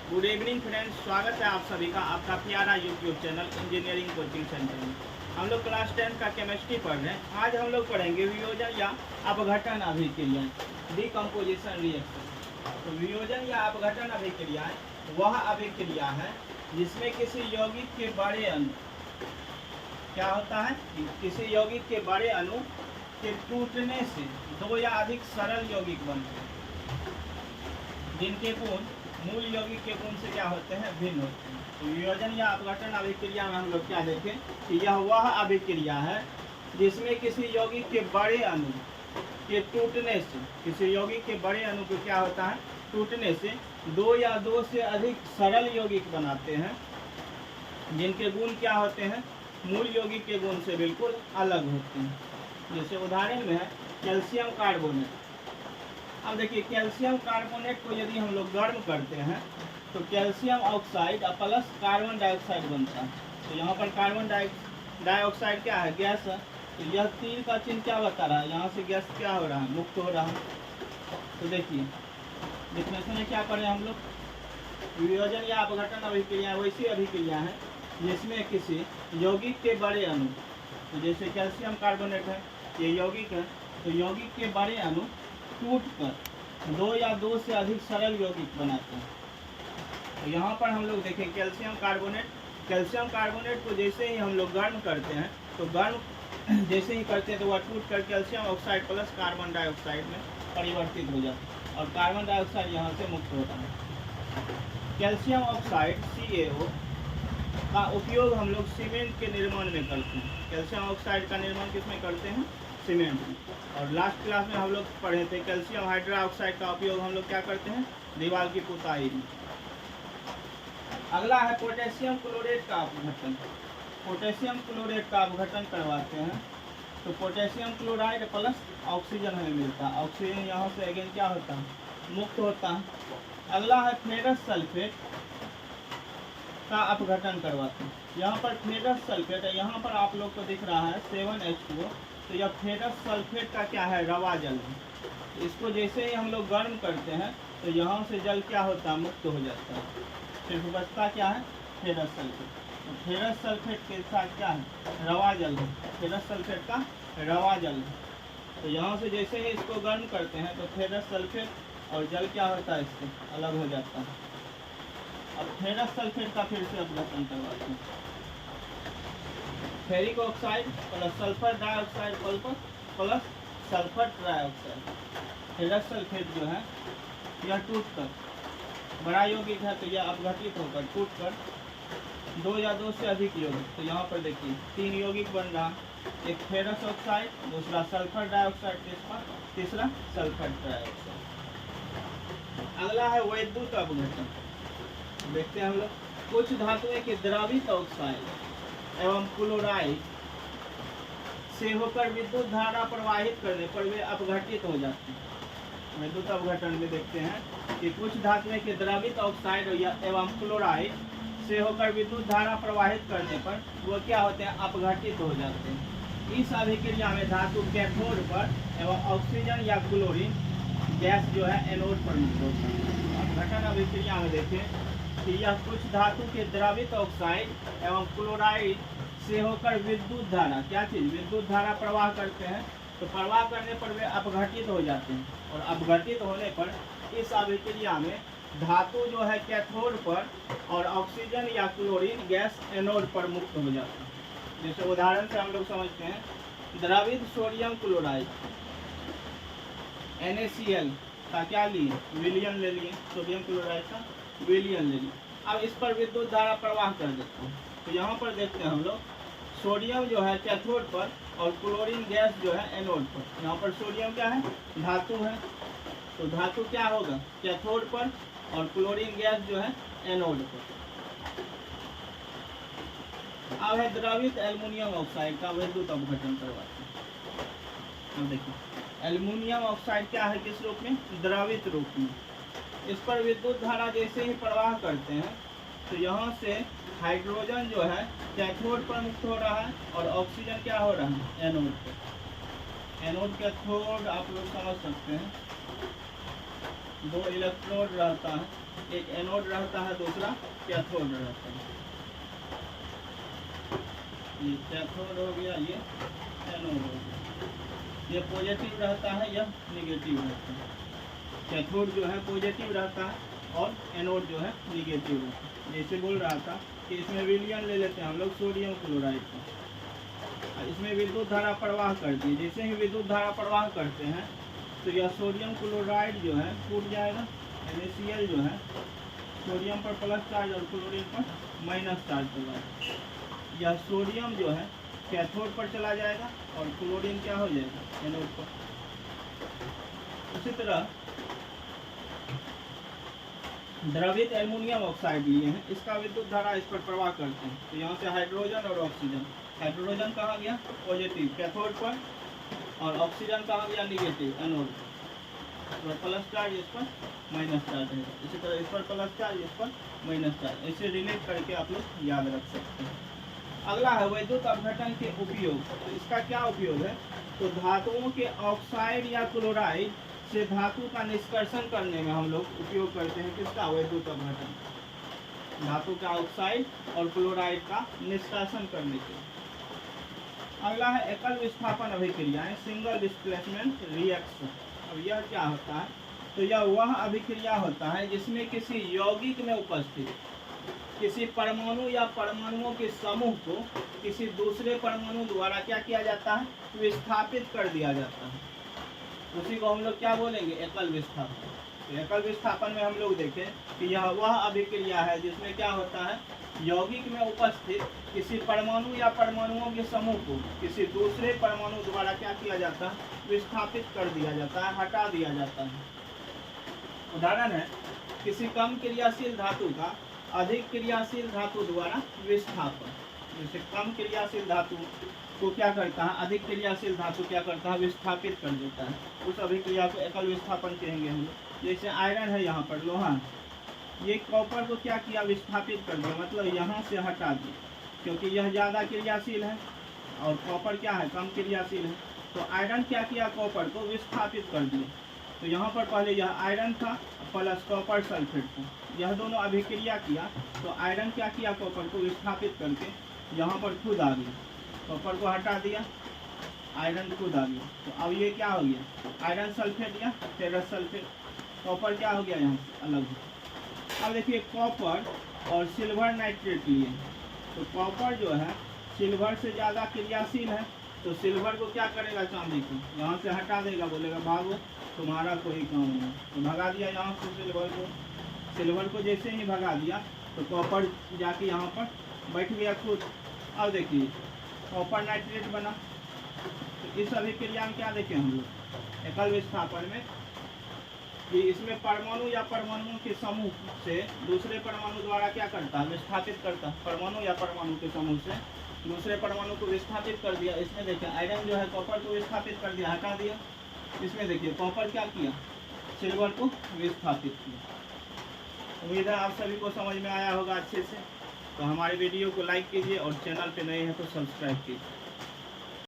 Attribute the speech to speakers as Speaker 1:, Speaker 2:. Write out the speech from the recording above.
Speaker 1: Good evening friends, स्वागत है आप सभी का आपका प्यारा YouTube channel engineering coaching centre में। हम लोग क्लास 10 का केमिस्ट्री पढ़ रहे हैं। आज हम लोग पढ़ेंगे वियोजन या अपघटन अभिक्रिया, डिकम्पोजिशन रिएक्शन। तो वियोजन या अपघटन अभिक्रिया वह अभिक्रिया है जिसमें किसी यौगिक के बड़े अणु क्या होता है कि किसी यौगिक के बड़े अणु के टूटने से दो या अधिक सरल यौगिक बनते हैं जिनके गुण मूल यौगिक के गुण से क्या होते हैं, भिन्न होते हैं। तो वियोजन या अपघटन अभिक्रिया में हम लोग क्या देखें कि यह वह अभिक्रिया है जिसमें किसी यौगिक के बड़े अणु के टूटने से, किसी यौगिक के बड़े अणु को क्या होता है, टूटने से दो या दो से अधिक सरल यौगिक बनाते हैं जिनके गुण क्या होते हैं, मूल यौगिक के गुण से बिल्कुल अलग होते हैं। जैसे उदाहरण में है कैल्शियम कार्बोनेट। अब देखिए कैल्शियम कार्बोनेट को यदि हम लोग गर्म करते हैं तो calcium oxide plus carbon dioxide बनता है। तो यहाँ पर कार्बन डाइऑक्साइड क्या है, गैस है। तो यह तीर का चिन्ह क्या बता रहा है, यहाँ से गैस क्या हो रहा है, मुक्त हो रहा है। तो देखिए डिफिनेशन में क्या करें हम लोग, वियोजन या अपघटन अभिक्रिया वैसी अभिक्रिया है जिसमें किसी यौगिक के बड़े अणु, तो जैसे कैल्शियम कार्बोनेट है ये यौगिक है, तो यौगिक के बड़े अणु टूटकर दो या दो से अधिक सरल यौगिक बनाते हैं। तो यहाँ पर हम लोग देखें कैल्शियम कार्बोनेट को जैसे ही हम लोग गर्म करते हैं तो गर्म जैसे ही करते हैं तो वह टूट कर calcium oxide plus carbon dioxide में परिवर्तित हो जाता है और कार्बन डाइऑक्साइड यहाँ से मुक्त होता है। कैल्शियम ऑक्साइड CaO का उपयोग हम लोग सीमेंट के निर्माण में करते हैं। कैल्शियम ऑक्साइड का निर्माण किसमें करते हैं, सीमेंट में। और लास्ट क्लास में हम लोग पढ़े थे कैल्शियम हाइड्रोक्साइड का उपयोग हम लोग क्या करते हैं, दीवार की पुताई में। अगला है पोटेशियम क्लोरेट का अपघटन। पोटेशियम क्लोरेट का अपघटन करवाते हैं तो पोटेशियम क्लोराइड प्लस ऑक्सीजन हमें मिलता है। ऑक्सीजन यहाँ से अगेन क्या होता है, मुक्त होता है। अगला है फेरस सल्फेट का अपघटन करवाते हैं। यहाँ पर फेरस सल्फेट है, यहाँ पर आप लोग को दिख रहा है 7H2O। तो यह फेरस सल्फेट का क्या है, रवा जल है। इसको जैसे ही हम लोग गर्म करते हैं तो यहाँ से जल क्या होता है, मुक्त हो जाता है। सिर्फ बचता क्या है, फेरस सल्फेट। तो फेरस सल्फेट के साथ क्या है, रवा जल है, फेरस सल्फेट का रवा जल है। तो यहाँ से जैसे ही इसको गर्म करते हैं तो फेरस सल्फेट और जल क्या होता है, इससे अलग हो जाता है। अब फेरस सल्फेट का फिर से अपघटन करवाते हैं। Ferric oxide plus sulphur dioxide plus sulphur trioxide. Ferrous sulphate जो है यह टूटकर बड़ा यौगिक है तो यह अपघटित होकर टूटकर दो या दो से अधिक यौगिक, तो यहाँ पर देखिए 3 यौगिक बन रहा, एक फेरस ऑक्साइड, दूसरा सल्फर डाइऑक्साइड, तीसरा सल्फर ट्राइऑक्साइड। अगला है वैद्युत अपघटन। देखते हैं हम लोग, कुछ धातुएं के द्रवित ऑक्साइड एवं क्लोराइड से होकर विद्युत धारा प्रवाहित करने पर वे अपघटित हो जाते हैं। विद्युत अपघटन में देखते हैं कि कुछ धातुएं के द्रवित ऑक्साइड एवं क्लोराइड से होकर विद्युत धारा प्रवाहित करने पर वो क्या होते हैं, अपघटित हो जाते हैं। इस अभिक्रिया में धातु कैथोड पर एवं ऑक्सीजन या क्लोरीन गैस जो है एनोड पर मुक्त होता है। अपघटन अभिक्रिया में देखें कि यह कुछ धातु के द्रवित ऑक्साइड एवं क्लोराइड से होकर विद्युत धारा, क्या चीज़, विद्युत धारा प्रवाह करते हैं। तो प्रवाह करने पर वे अपघटित हो जाते हैं और अपघटित होने पर इस अभिक्रिया में धातु जो है कैथोड पर और ऑक्सीजन या क्लोरीन गैस एनोड पर मुक्त हो जाता है। जैसे उदाहरण से हम लोग समझते हैं, द्रवित सोडियम क्लोराइड NaCl का क्या लिए, विलयन ले लिए, सोडियम क्लोराइड का विलयन ले लिए। अब इस पर विद्युत धारा प्रवाह कर देते हैं। तो यहाँ पर देखते हैं हम लोग, सोडियम जो है कैथोड पर और क्लोरीन गैस जो है एनोड पर। यहाँ पर सोडियम क्या है, धातु है, तो धातु क्या होगा, कैथोड पर और क्लोरीन गैस जो है एनोड पर। अब है द्रवित एल्युमिनियम ऑक्साइड का विद्युत अपघटन करवाते हैं। अब देखिए एल्युमिनियम ऑक्साइड क्या है, किस रूप में, द्रवित रूप में। इस पर विद्युत धारा जैसे ही प्रवाह करते हैं तो यहाँ से हाइड्रोजन जो है कैथोड पर मुक्त हो रहा है और ऑक्सीजन क्या हो रहा है, एनोड पर। एनोड कैथोड आप लोग समझ सकते हैं, 2 इलेक्ट्रोड रहता है एक एनोड रहता है, दूसरा कैथोड रहता है। ये कैथोड हो गया, ये एनोड हो गया। ये पॉजिटिव रहता है, यह निगेटिव रहता है। कैथोड जो है पॉजिटिव रहता है और एनोड जो है निगेटिव रहता है। जैसे बोल रहा था कि इसमें विलयन ले लेते हैं हम लोग सोडियम क्लोराइड का, इसमें विद्युत धारा प्रवाह करती है। जैसे ही विद्युत धारा प्रवाह करते हैं तो यह सोडियम क्लोराइड जो है टूट जाएगा। NaCl जो है सोडियम पर प्लस चार्ज और क्लोरीन पर माइनस चार्ज होगा। यह सोडियम जो है कैथोड पर चला जाएगा और क्लोरीन क्या हो जाएगा, एनोड पर। इसी तरह द्रवित एल्युमिनियम ऑक्साइड लिए हैं, इसका विद्युत धारा इस पर प्रवाह करते हैं। तो यहाँ से हाइड्रोजन और ऑक्सीजन, हाइड्रोजन कहाँ गया पॉजिटिव कैथोड पर और ऑक्सीजन कहाँ गया निगेटिव एनोड पर। प्लस चार्ज इस पर माइनस चार्ज है। इसी तरह इस पर प्लस चार्ज, इस पर माइनस चार्ज। इसे रिलेट करके आप लोग याद रख सकते हैं। अगला है वैद्युत अपघटन के उपयोग। तो इसका क्या उपयोग है, तो धातुओं के ऑक्साइड या क्लोराइड से धातु का निष्कर्षण करने में हम लोग उपयोग करते हैं किसका, वैद्युत अपघटन। धातु का ऑक्साइड और क्लोराइड का निष्कर्षण करने के। अगला है एकल विस्थापन अभिक्रियाएं, सिंगल डिस्प्लेसमेंट रिएक्शन। अब यह क्या होता है, तो यह वह अभिक्रिया होता है जिसमें किसी यौगिक में उपस्थित किसी परमाणु या परमाणुओं के समूह को किसी दूसरे परमाणु द्वारा क्या किया जाता है, विस्थापित कर दिया जाता है। उसी को हम लोग क्या बोलेंगे, एकल विस्थापन। तो एकल विस्थापन में हम लोग देखें कि यह वह अभिक्रिया है जिसमें क्या होता है, यौगिक में उपस्थित किसी परमाणु या परमाणुओं के समूह को किसी दूसरे परमाणु द्वारा क्या किया जाता है, विस्थापित कर दिया जाता है, हटा दिया जाता है। उदाहरण है किसी कम क्रियाशील धातु का अधिक क्रियाशील धातु द्वारा विस्थापन। जैसे कम क्रियाशील धातु को क्या करता है, अधिक क्रियाशील धातु क्या करता है, विस्थापित कर देता है। उस अभिक्रिया को एकल विस्थापन कहेंगे हम लोग। जैसे आयरन है, यहाँ पर लोहा, ये कॉपर को क्या किया, विस्थापित कर दिया, मतलब यहाँ से हटा दिया, क्योंकि यह ज़्यादा क्रियाशील है और कॉपर क्या है, कम क्रियाशील है। तो आयरन क्या किया, कॉपर को विस्थापित कर दिया। तो यहाँ पर पहले यह आयरन था प्लस कॉपर सल्फेट था, यह दोनों अभिक्रिया किया तो आयरन क्या किया, कॉपर को विस्थापित करके यहाँ पर खुद आ गया, कॉपर को हटा दिया, आयरन खुद आ गया। तो अब ये क्या हो गया, आयरन सल्फेट या फेरस सल्फेट, कॉपर क्या हो गया यहाँ से अलग हो। अब देखिए कॉपर और सिल्वर नाइट्रेट लिए, तो कॉपर जो है सिल्वर से ज़्यादा क्रियाशील है, तो सिल्वर को क्या करेगा, चांदी को यहाँ से हटा देगा, बोलेगा भागो तुम्हारा कोई काम नहीं, तो भगा दिया यहाँ से सिल्वर को। सिल्वर को जैसे ही भगा दिया तो कॉपर जाके यहाँ पर बैठ गया खुद। अब देखिए कॉपर नाइट्रेट बना। तो इस अभिक्रिया में क्या देखें हम लोग, एकल विस्थापन में, कि इसमें परमाणु या परमाणुओं के समूह से दूसरे परमाणु द्वारा क्या करता है, विस्थापित करता है। परमाणु या परमाणु के समूह से दूसरे परमाणु को विस्थापित कर दिया। इसमें देखिए आयरन जो है कॉपर को विस्थापित कर दिया, हटा दिया। इसमें देखिए कॉपर क्या किया, सिल्वर को विस्थापित किया। उम्मीद है आप सभी को समझ में आया होगा अच्छे से। तो हमारे वीडियो को लाइक कीजिए और चैनल पे नए हैं तो सब्सक्राइब कीजिए।